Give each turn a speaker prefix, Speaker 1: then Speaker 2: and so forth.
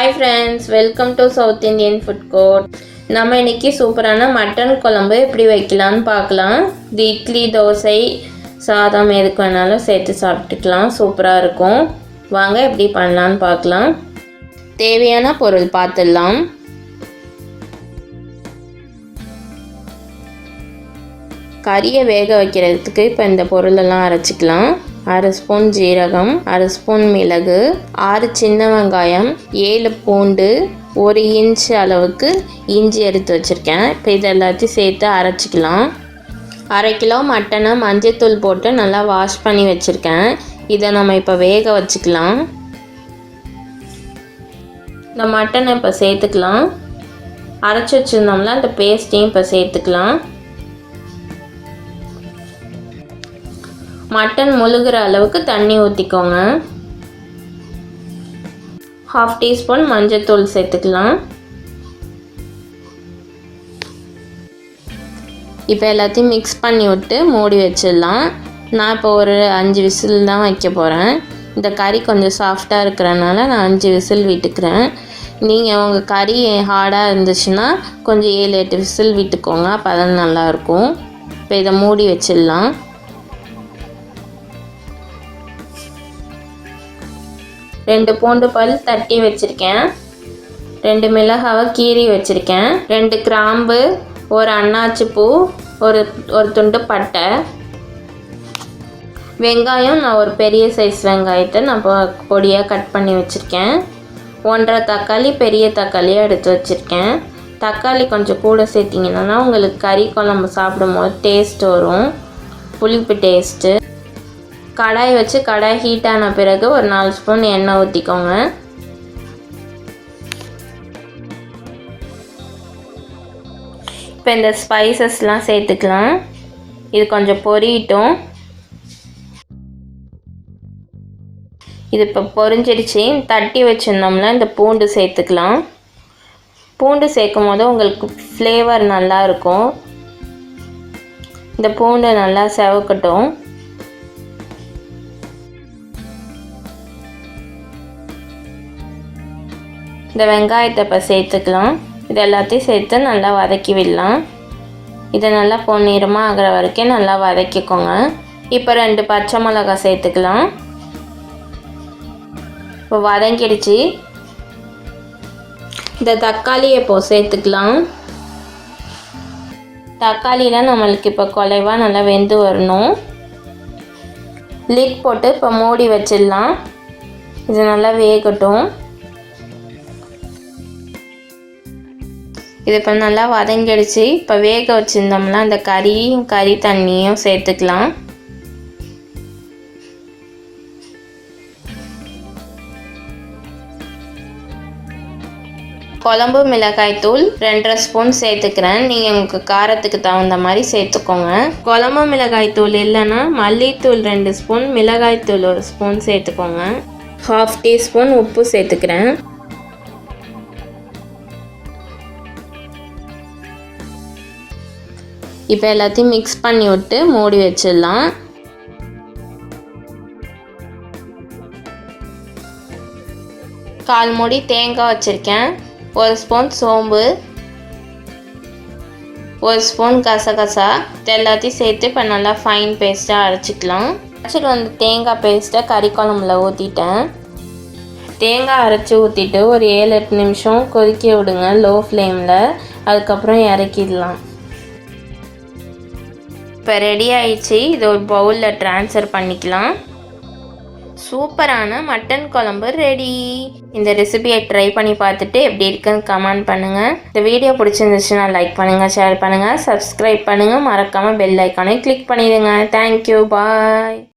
Speaker 1: Hi friends, welcome to South Indian Food Court. நம்ம இன்னைக்கு சூப்பரான மட்டன் குழம்பு எப்படி வைக்கலாம்னு பார்க்கலாம். இது இட்லி, தோசை, சாதம் எதுக்கு வேணாலும் சேர்த்து சாப்பிட்டுக்கலாம். சூப்பராக இருக்கும். வாங்க எப்படி பண்ணலான்னு பார்க்கலாம். தேவையான பொருள் பார்த்துடலாம். கறியை வேக வைக்கிறதுக்கு இப்போ இந்த பொருளெல்லாம் அரைச்சிக்கலாம். 1/2 ஸ்பூன் ஜீரகம், 1/2 ஸ்பூன் மிளகு, 6 சின்ன வெங்காயம், 7 பூண்டு, 1 இன்ச் அளவுக்கு இஞ்சி எடுத்து வச்சுருக்கேன். இப்போ இது எல்லாத்தையும் சேர்த்து அரைச்சிக்கலாம். 1/2 கிலோ மட்டனை மஞ்சத்தூள் போட்டு நல்லா வாஷ் பண்ணி வச்சுருக்கேன். இதை நம்ம இப்போ வேக வச்சுக்கலாம். இந்த மட்டனை இப்போ சேர்த்துக்கலாம். அரைச்சி வச்சுருந்தோம்ல அந்த பேஸ்ட்டையும் இப்போ சேர்த்துக்கலாம். மட்டன் முழுகிற அளவுக்கு தண்ணி ஊற்றிக்கோங்க. 1/2 டீஸ்பூன் மஞ்சத்தூள் சேர்த்துக்கலாம். இப்போ எல்லாத்தையும் மிக்ஸ் பண்ணி விட்டு மூடி வச்சிடலாம். நான் இப்போ ஒரு 5 விசில் தான் வைக்க போகிறேன். இந்த கறி கொஞ்சம் சாஃப்டாக இருக்கிறனால நான் 5 விசில் விட்டுக்கிறேன். நீங்கள் உங்கள் கறி ஹார்டாக இருந்துச்சுன்னா கொஞ்சம் 7-8 விசில் விட்டுக்கோங்க. அப்போ தான் நல்லாயிருக்கும். இப்போ இதை மூடி வச்சிடலாம். 2 பூண்டு பல் தட்டி வச்சுருக்கேன். 2 மிளகாவை கீறி வச்சுருக்கேன். 2 கிராம்பு, ஒரு அன்னாச்சி பூ, ஒரு துண்டு பட்டை, வெங்காயம். நான் ஒரு பெரிய சைஸ் வெங்காயத்தை நான் பொடியாக கட் பண்ணி வச்சுருக்கேன். 1.5 தக்காளி, பெரிய தக்காளியாக எடுத்து வச்சுருக்கேன். தக்காளி கொஞ்சம் கூட சேர்த்திங்கன்னா உங்களுக்கு கறி குழம்பு சாப்பிடும்போது டேஸ்ட் வரும், புளிப்பு டேஸ்ட்டு. கடாய் வச்சு கடாய் ஹீட் ஆன பிறகு ஒரு 4 ஸ்பூன் எண்ணெய் ஊற்றிக்கோங்க. இப்போ இந்த ஸ்பைசஸ்லாம் சேர்த்துக்கலாம். இது கொஞ்சம் பொரியட்டும். இது இப்போ பொரிஞ்சிடுச்சு. தட்டி வச்சுருந்தோம்னா இந்த பூண்டு சேர்த்துக்கலாம். பூண்டு சேர்க்கும் போது உங்களுக்கு ஃப்ளேவர் நல்லாயிருக்கும். இந்த பூண்டு நல்லா செவக்கட்டும். இந்த வெங்காயத்தை இப்போ சேர்த்துக்கலாம். இது எல்லாத்தையும் சேர்த்து நல்லா வதக்கி விடலாம். இதை நல்லா பொன்னிறமாக ஆகிற வரைக்கும் நல்லா வதக்கிக்கோங்க. இப்போ 2 பச்சை மிளகாய் சேர்த்துக்கலாம். இப்போ வதங்கிடுச்சு. இந்த தக்காளியை இப்போ சேர்த்துக்கலாம். தக்காளியில் நம்மளுக்கு இப்போ குலைவாக நல்லா வெந்து வரணும். லிட் போட்டு இப்போ மூடி வச்சிடலாம். இது நல்லா வேகட்டும். இது இப்போ நல்லா வதங்கிடுச்சு. இப்போ வேக வச்சுருந்தோம்னா அந்த கறி தண்ணியும் சேர்த்துக்கலாம். குழம்பு மிளகாய் தூள் 2.5 ஸ்பூன் சேர்த்துக்கிறேன். நீங்கள் உங்களுக்கு காரத்துக்கு தகுந்த மாதிரி சேர்த்துக்கோங்க. குழம்பு மிளகாய் தூள் இல்லைன்னா மல்லித்தூள் 2 ஸ்பூன், மிளகாய் தூள் 1 ஸ்பூன் சேர்த்துக்கோங்க. 1/2 டீஸ்பூன் உப்பு சேர்த்துக்கிறேன். இப்போ எல்லாத்தையும் மிக்ஸ் பண்ணி விட்டு மூடி வச்சிடலாம். கால் மூடி தேங்காய் வச்சுருக்கேன். 1 ஸ்பூன் சோம்பு, 1 ஸ்பூன் கசகசா. இது எல்லாத்தையும் சேர்த்து இப்போ நல்லா ஃபைன் பேஸ்ட்டாக அரைச்சிக்கலாம். அரைச்சிட்டு வந்து தேங்காய் பேஸ்ட்டை கறி குழம்புல ஊற்றிட்டேன். தேங்காய் அரைச்சி ஊற்றிட்டு ஒரு 7-8 நிமிஷம் கொதிக்க விடுங்க லோ ஃப்ளேமில். அதுக்கப்புறம் இறக்கிடலாம். இப்போ ரெடி ஆயிடுச்சு. இது ஒரு பவுலில் ட்ரான்ஸ்ஃபர் பண்ணிக்கலாம். சூப்பரான மட்டன் குழம்பு ரெடி. இந்த ரெசிபியை ட்ரை பண்ணி பார்த்துட்டு எப்படி இருக்குன்னு கமெண்ட் பண்ணுங்கள். இந்த வீடியோ பிடிச்சிருந்துச்சுன்னா லைக் பண்ணுங்கள், ஷேர் பண்ணுங்கள், சப்ஸ்கிரைப் பண்ணுங்கள். மறக்காமல் பெல் ஐக்கானை கிளிக் பண்ணிடுங்க. தேங்க்யூ, பாய்.